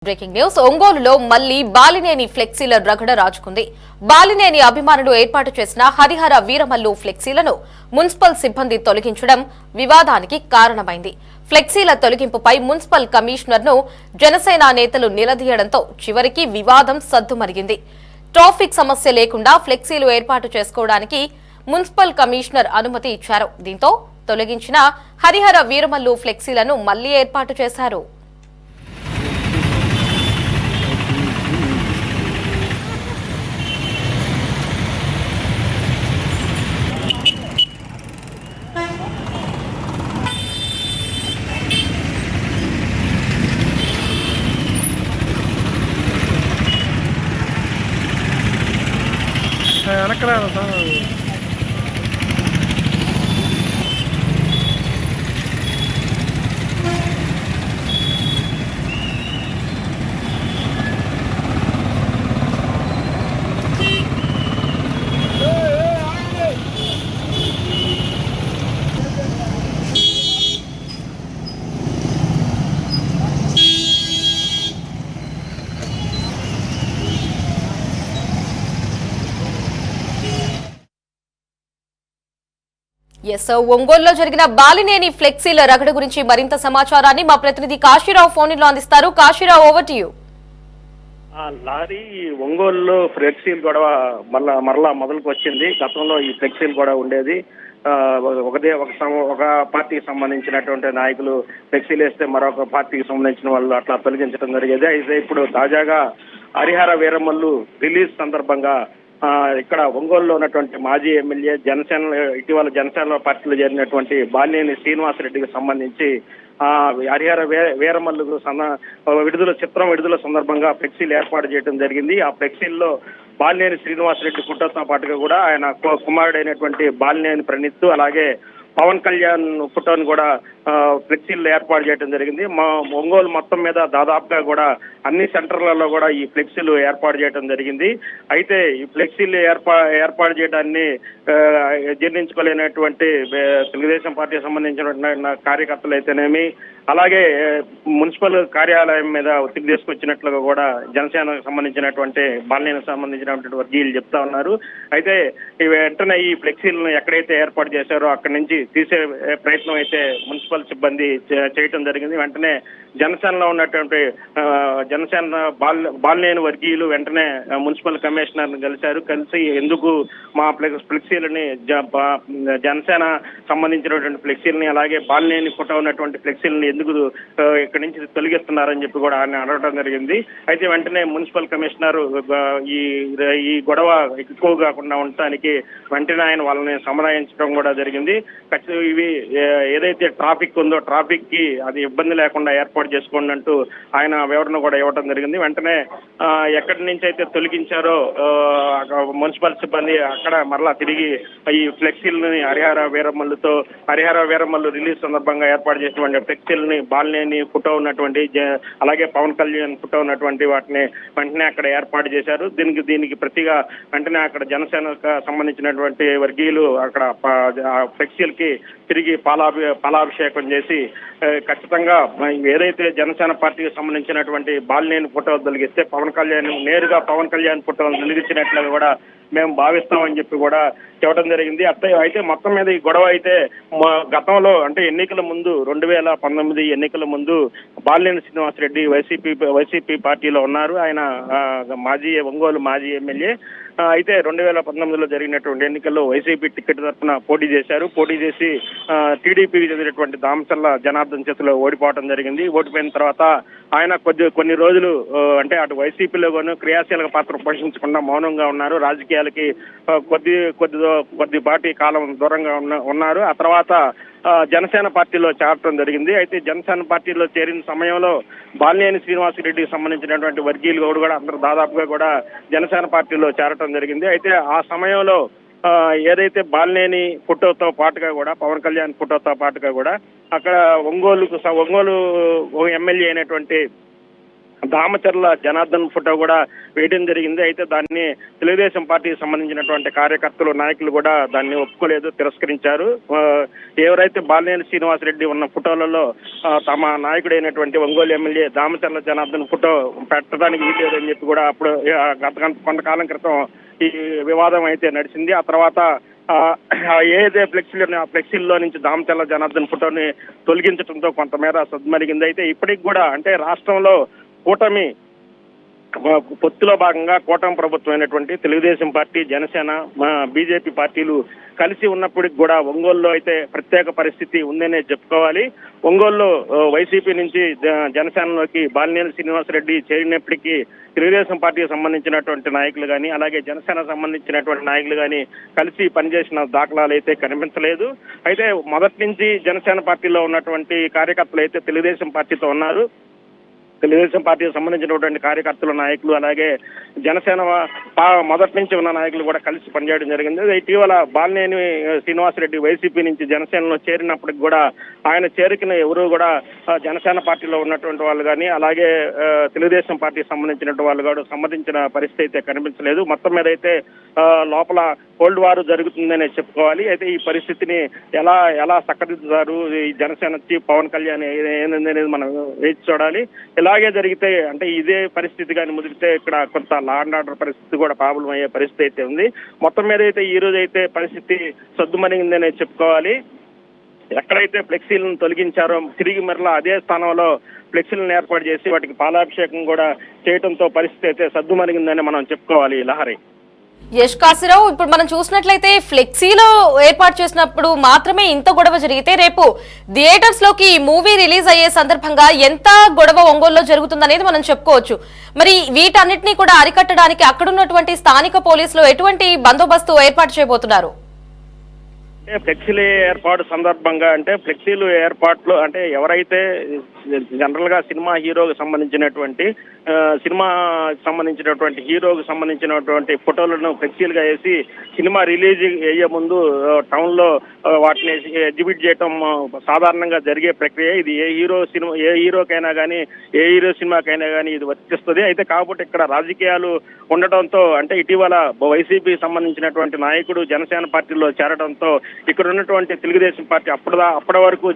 Breaking news ఒంగోలులో మళ్లీ బాలినేని ఫ్లెక్సీల రగడ రాజుకుంది. బాలినేని అభిమానులు ఏర్పాటు చేసిన హరిహర వీరమల్లు ఫ్లెక్సీలను మున్సిపల్ సిబ్బంది తొలగించడం వివాదానికి కారణమైంది. ఫ్లెక్సీల తొలగింపుపై మున్సిపల్ కమిషనర్ ను జనసేన నేతలు నిలదీయడంతో చివరికి వివాదం సద్దుమరిగింది. ట్రాఫిక్ సమస్య లేకుండా ఫ్లెక్సీలు ఏర్పాటు చేసుకోవడానికి మున్సిపల్ కమిషనర్ అనుమతి ఇచ్చారు. దీంతో తొలగించిన హరిహర వీరమల్లు ఫ్లెక్సీలను మళ్లీ ఏర్పాటు చేశారు. ఒంగోలులో జరిగిన బాలినేని ఫ్లెక్సీల రగడ గురించి మరింత సమాచారాన్ని మా ప్రతినిధి కాశీరావు ఫోన్ లో అందిస్తారు. Kasirao, over to you. Lorry ఒంగోలులో ఫ్లెక్సీలు గొడవ మరలా మొదలుకు వచ్చింది. గతంలో ఈ ఫ్లెక్సీలు కూడా ఉండేది. ఒక పార్టీకి సంబంధించినటువంటి నాయకులు ఫ్లెక్సీలు వేస్తే మరొక పార్టీకి సంబంధించిన వాళ్ళు అట్లా తొలగించడం జరిగేది. అయితే ఇప్పుడు తాజాగా హరిహర వీరమల్లు రిలీజ్ సందర్భంగా ఇక్కడ ఒంగోలులో ఉన్నటువంటి మాజీ ఎమ్మెల్యే ఇటీవల జనసేన పార్టీలో చేరినటువంటి బాలినేని శ్రీనివాసరెడ్డికి సంబంధించి హరిహర వీరమల్లుకు చిత్రం విడుదల సందర్భంగా ఫ్లెక్సీలు ఏర్పాటు చేయడం జరిగింది. ఆ ఫ్లెక్సీల్లో బాలినేని శ్రీనివాసరెడ్డి ఫోటోతో పాటుగా కూడా ఆయన కుమారుడైనటువంటి బాలినేని ప్రణీత్, అలాగే పవన్ కళ్యాణ్ ఫోటోను కూడా ఫ్లెక్సీలు ఏర్పాటు చేయడం జరిగింది. మా ఒంగోలు మొత్తం మీద దాదాపుగా కూడా అన్ని సెంటర్లలో కూడా ఈ ఫ్లెక్సీలు ఏర్పాటు చేయడం జరిగింది. అయితే ఈ ఫ్లెక్సీలు ఏర్పాటు చేయడాన్ని జీర్ణించుకోలేనటువంటి తెలుగుదేశం పార్టీకి సంబంధించిన కార్యకర్తలు అయితేనేమి, అలాగే మున్సిపల్ కార్యాలయం మీద ఒత్తిడి తీసుకొచ్చినట్లుగా కూడా జనసేనకు సంబంధించినటువంటి బాలినేనికి సంబంధించినటువంటి వర్గీయులు చెప్తా ఉన్నారు. అయితే వెంటనే ఈ ఫ్లెక్సీలను ఎక్కడైతే ఏర్పాటు చేశారో అక్కడి నుంచి తీసే ప్రయత్నం అయితే మున్సిపల్ సిబ్బంది చేయటం జరిగింది. వెంటనే జనసేనలో ఉన్నటువంటి బాలినేని వర్గీయులు వెంటనే మున్సిపల్ కమిషనర్ కలిసి ఎందుకు మా ఫ్లెక్సీలని జనసేన సంబంధించినటువంటి ఫ్లెక్సీలని, అలాగే బాలినేని ఫోటో ఉన్నటువంటి ఫ్లెక్సీలని ఎందుకు ఇక్కడి నుంచి తొలగిస్తున్నారని చెప్పి కూడా ఆయన అడగడం జరిగింది. అయితే వెంటనే మున్సిపల్ కమిషనర్ ఈ గొడవ ఎక్కువ కాకుండా ఉండటానికి వెంటనే ఆయన వాళ్ళని సముదాయించడం కూడా జరిగింది. ఇవి ఏదైతే ట్రాఫిక్ ఉందో ట్రాఫిక్ కి అది ఇబ్బంది లేకుండా ఏర్పాటు చేసుకోండి అంటూ ఆయన వివరణ కూడా ఇవ్వడం జరిగింది. వెంటనే ఎక్కడి నుంచి అయితే తొలగించారో మున్సిపల్ సిబ్బంది అక్కడ మరలా తిరిగి ఈ ఫ్లెక్సీలని హరిహర వీరమల్లు రిలీజ్ సందర్భంగా ఏర్పాటు చేసినటువంటి ఫ్లెక్సీలని బాలినేని ఫోటో ఉన్నటువంటి, అలాగే పవన్ కళ్యాణ్ ఫోటో ఉన్నటువంటి వాటిని వెంటనే అక్కడ ఏర్పాటు చేశారు. దీనికి ప్రతిగా వెంటనే అక్కడ జనసేనకు సంబంధించినటువంటి వర్గీయులు అక్కడ ఫ్లెక్సీలకి తిరిగి పాలాభిషేకం చేసి ఖచ్చితంగా ఏదైతే జనసేన పార్టీకి సంబంధించినటువంటి బాలినేని ఫోటో తొలగిస్తే నేరుగా పవన్ కళ్యాణ్ ఫోటోలు తొలగించినట్లుగా కూడా మేము భావిస్తామని చెప్పి కూడా చెప్పడం జరిగింది. అయితే మొత్తం మీద ఈ గొడవ అయితే గతంలో అంటే ఎన్నికల ముందు 2019 ఎన్నికల ముందు బాలినేని శ్రీనివాసరెడ్డి వైసీపీ పార్టీలో ఉన్నారు. ఆయన ఒంగోలు మాజీ ఎమ్మెల్యే. అయితే 2019లో జరిగినటువంటి ఎన్నికల్లో వైసీపీ టికెట్ తరఫున పోటీ చేసి టీడీపీకి చెందినటువంటి దామచర్ల జనార్దన్ చేతిలో ఓడిపోవడం జరిగింది. ఓడిపోయిన తర్వాత ఆయన కొన్ని రోజులు అంటే అటు వైసీపీలో క్రియాశీలక పాత్ర పోషించకుండా మౌనంగా ఉన్నారు. రాజకీయాలకి కొద్దిపాటి కాలం దూరంగా ఉన్నారు. ఆ తర్వాత జనసేన పార్టీలో చేరటం జరిగింది. అయితే జనసేన పార్టీలో చేరిన సమయంలో బాలినేని శ్రీనివాసరెడ్డికి సంబంధించినటువంటి వర్గీయులు కూడా అందరూ దాదాపుగా కూడా జనసేన పార్టీలో చేరటం జరిగింది. అయితే ఆ సమయంలో ఏదైతే బాలినేని ఫోటోతో పాటుగా కూడా పవన్ కళ్యాణ్ ఫోటోతో పాటుగా కూడా అక్కడ ఒంగోలు ఎమ్మెల్యే అయినటువంటి దామచర్ల జనార్దన్ ఫోటో కూడా వేయడం జరిగింది. అయితే దాన్ని తెలుగుదేశం పార్టీకి సంబంధించినటువంటి కార్యకర్తలు, నాయకులు కూడా దాన్ని ఒప్పుకోలేదు, తిరస్కరించారు. ఎవరైతే బాలినేని శ్రీనివాసరెడ్డి ఉన్న ఫోటోలలో తమ నాయకుడైనటువంటి ఒంగోలు ఎమ్మెల్యే దామచర్ల జనార్దన్ ఫోటో పెట్టడానికి వీల్లేదని చెప్పి కూడా అప్పుడు కొంతకాలం క్రితం ఈ వివాదం అయితే నడిచింది. ఆ తర్వాత ఏదైతే ఫ్లెక్సీల్లో నుంచి దామచర్ల జనార్దన్ ఫోటోని తొలగించడంతో కొంతమేర సద్మరిగింది. అయితే ఇప్పటికి కూడా అంటే రాష్ట్రంలో కూటమి పొత్తులో భాగంగా కూటమి ప్రభుత్వం అయినటువంటి తెలుగుదేశం పార్టీ, జనసేన, బీజేపీ పార్టీలు కలిసి ఉన్నప్పటికి కూడా ఒంగోలులో అయితే ప్రత్యేక పరిస్థితి ఉందనే చెప్పుకోవాలి. ఒంగోలులో వైసీపీ నుంచి జనసేనలోకి బాలినేని శ్రీనివాసరెడ్డి చేరినప్పటికీ తెలుగుదేశం పార్టీకి సంబంధించినటువంటి నాయకులు కానీ, అలాగే జనసేన సంబంధించినటువంటి నాయకులు కానీ కలిసి పనిచేసిన దాఖలాలు అయితే కనిపించలేదు. అయితే మొదటి నుంచి జనసేన పార్టీలో ఉన్నటువంటి కార్యకర్తలు అయితే తెలుగుదేశం పార్టీతో ఉన్నారు. తెలుగుదేశం పార్టీకి సంబంధించినటువంటి కార్యకర్తలు, నాయకులు, అలాగే జనసేన మొదటి నుంచి ఉన్న నాయకులు కూడా కలిసి పనిచేయడం జరిగింది. ఇటీవల బాలినేని శ్రీనివాసరెడ్డి వైసీపీ నుంచి జనసేనలో చేరినప్పటికి కూడా ఆయన చేరికను ఎవరు కూడా జనసేన పార్టీలో ఉన్నటువంటి వాళ్ళు కానీ, అలాగే తెలుగుదేశం పార్టీకి సంబంధించినటువంటి వాళ్ళు కూడా సమ్మతించిన పరిస్థితి అయితే కనిపించలేదు. మొత్తం మీద అయితే లోపల కోల్డ్ వార్ జరుగుతుందనే చెప్పుకోవాలి. అయితే ఈ పరిస్థితిని ఎలా చక్కదిద్దుతారు ఈ జనసేన చీఫ్ పవన్ కళ్యాణ్ ఏందనేది మనం వేచి చూడాలి. ఇలాగే జరిగితే అంటే ఇదే పరిస్థితి కానీ ముదిరితే ఇక్కడ కొంత లా అండ్ ఆర్డర్ పరిస్థితి కూడా ప్రాబ్లం అయ్యే పరిస్థితి అయితే ఉంది. మొత్తం మీద అయితే ఈ రోజు అయితే పరిస్థితి సద్దుమణిగిందనే చెప్పుకోవాలి. ఎక్కడైతే ఫ్లెక్సీలను తొలగించారో తిరిగి మరలా అదే స్థానంలో ఫ్లెక్సీలను ఏర్పాటు చేసి వాటికి పాలాభిషేకం కూడా చేయడంతో పరిస్థితి అయితే సద్దుమణిగిందని మనం చెప్పుకోవాలి. లహరి యష్ కాశీరావు, ఇప్పుడు మనం చూసినట్లయితే ఫ్లెక్సీలో ఏర్పాటు చేసినప్పుడు మాత్రమే ఇంత గొడవ జరిగితే రేపు థియేటర్స్ లోకి మూవీ రిలీజ్ అయ్యే సందర్భంగా ఎంత గొడవ ఒంగోలులో జరుగుతుందనేది మనం చెప్పుకోవచ్చు. మరి వీటన్నిటినీ కూడా అరికట్టడానికి అక్కడున్నటువంటి స్థానిక పోలీసులు ఎటువంటి బందోబస్తు ఏర్పాటు చేయబోతున్నారు? ఫ్లెక్సీల ఏర్పాటు సందర్భంగా అంటే ఫ్లెక్సీలు ఏర్పాట్లు అంటే ఎవరైతే జనరల్ గా సినిమా హీరోకి సంబంధించినటువంటి హీరోకి సంబంధించినటువంటి ఫోటోలను ఫ్లెక్సీలుగా వేసి సినిమా రిలీజ్ అయ్యే ముందు టౌన్ లో వాటిని ఎగ్జిబిట్ చేయటం సాధారణంగా జరిగే ప్రక్రియ. ఇది ఏ హీరోకైనా కానీ, ఏ హీరో సినిమాకైనా కానీ ఇది వర్తిస్తుంది. అయితే కాబట్టి ఇక్కడ రాజకీయాలు ఉండటంతో అంటే ఇటీవల వైసీపీ సంబంధించినటువంటి నాయకుడు జనసేన పార్టీలో చేరడంతో ఇక్కడ ఉన్నటువంటి తెలుగుదేశం పార్టీ అప్పటి వరకు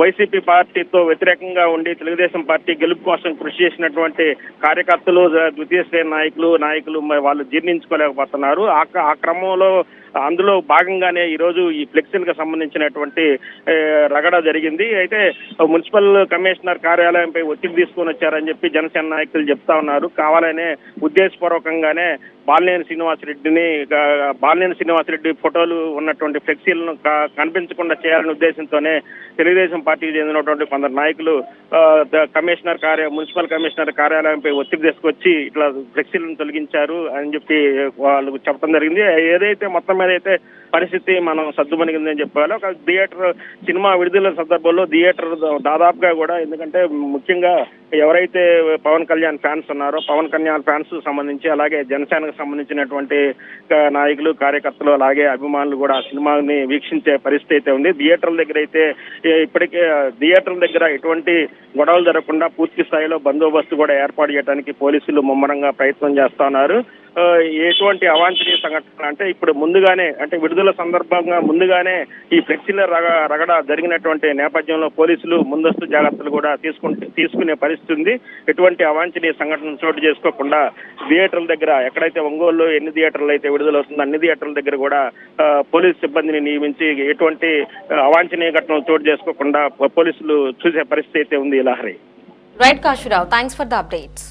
వైసీపీ పార్టీతో వ్యతిరేకంగా ఉండి తెలుగుదేశం పార్టీ గెలుపు కోసం కృషి చేసినటువంటి కార్యకర్తలు, ద్వితీయ శ్రేణి నాయకులు వాళ్ళు జీర్ణించుకోలేకపోతున్నారు. ఆ క్రమంలో అందులో భాగంగానే ఈరోజు ఈ ఫ్లెక్సీలకు సంబంధించినటువంటి రగడ జరిగింది. అయితే మున్సిపల్ కమిషనర్ కార్యాలయంపై ఒత్తిడి తీసుకొని వచ్చారని చెప్పి జనసేన నాయకులు చెప్తా ఉన్నారు. కావాలనే ఉద్దేశపూర్వకంగానే బాలినేని శ్రీనివాసరెడ్డి ఫోటోలు ఉన్నటువంటి ఫ్లెక్సీలను కనిపించకుండా చేయాలనే ఉద్దేశంతోనే తెలుగుదేశం పార్టీకి చెందినటువంటి కొందరు నాయకులు మున్సిపల్ కమిషనర్ కార్యాలయంపై ఒత్తిడి తీసుకొచ్చి ఇట్లా ఫ్లెక్సీలను తొలగించారు అని చెప్పి వాళ్ళు చెప్పడం జరిగింది. ఏదైతే మొత్తం మీద అయితే పరిస్థితి మనం సద్దుమణిగిందని చెప్పాలి. ఒక థియేటర్ సినిమా విడుదల సందర్భంలో థియేటర్ దాదాపుగా కూడా, ఎందుకంటే ముఖ్యంగా ఎవరైతే పవన్ కళ్యాణ్ ఫ్యాన్స్ ఉన్నారో పవన్ కళ్యాణ్ ఫ్యాన్స్ సంబంధించి, అలాగే జనసేనకు సంబంధించినటువంటి నాయకులు, కార్యకర్తలు, అలాగే అభిమానులు కూడా సినిమాని వీక్షించే పరిస్థితి అయితే ఉంది. థియేటర్ల దగ్గర అయితే ఇప్పటికే థియేటర్ల దగ్గర ఎటువంటి గొడవలు జరగకుండా పూర్తి స్థాయిలో బందోబస్తు కూడా ఏర్పాటు చేయడానికి పోలీసులు ముమ్మరంగా ప్రయత్నం చేస్తా ఉన్నారు. ఎటువంటి అవాంఛనీయ సంఘటన అంటే ఇప్పుడు ముందుగానే అంటే విడుదల సందర్భంగా ముందుగానే ఈ ఫ్లెక్సీల రగడ జరిగినటువంటి నేపథ్యంలో పోలీసులు ముందస్తు జాగ్రత్తలు కూడా తీసుకునే పరిస్థితి ఉంది. ఎటువంటి అవాంఛనీయ సంఘటన చోటు చేసుకోకుండా థియేటర్ల దగ్గర ఎక్కడైతే ఒంగోలులో ఎన్ని థియేటర్లు అయితే విడుదలవుతుందో అన్ని థియేటర్ల దగ్గర కూడా పోలీసు సిబ్బందిని నియమించి ఎటువంటి అవాంఛనీయ ఘటనలు చోటు చేసుకోకుండా పోలీసులు చూసే పరిస్థితి అయితే ఉంది. Lahari right Kasirao, thanks for the updates.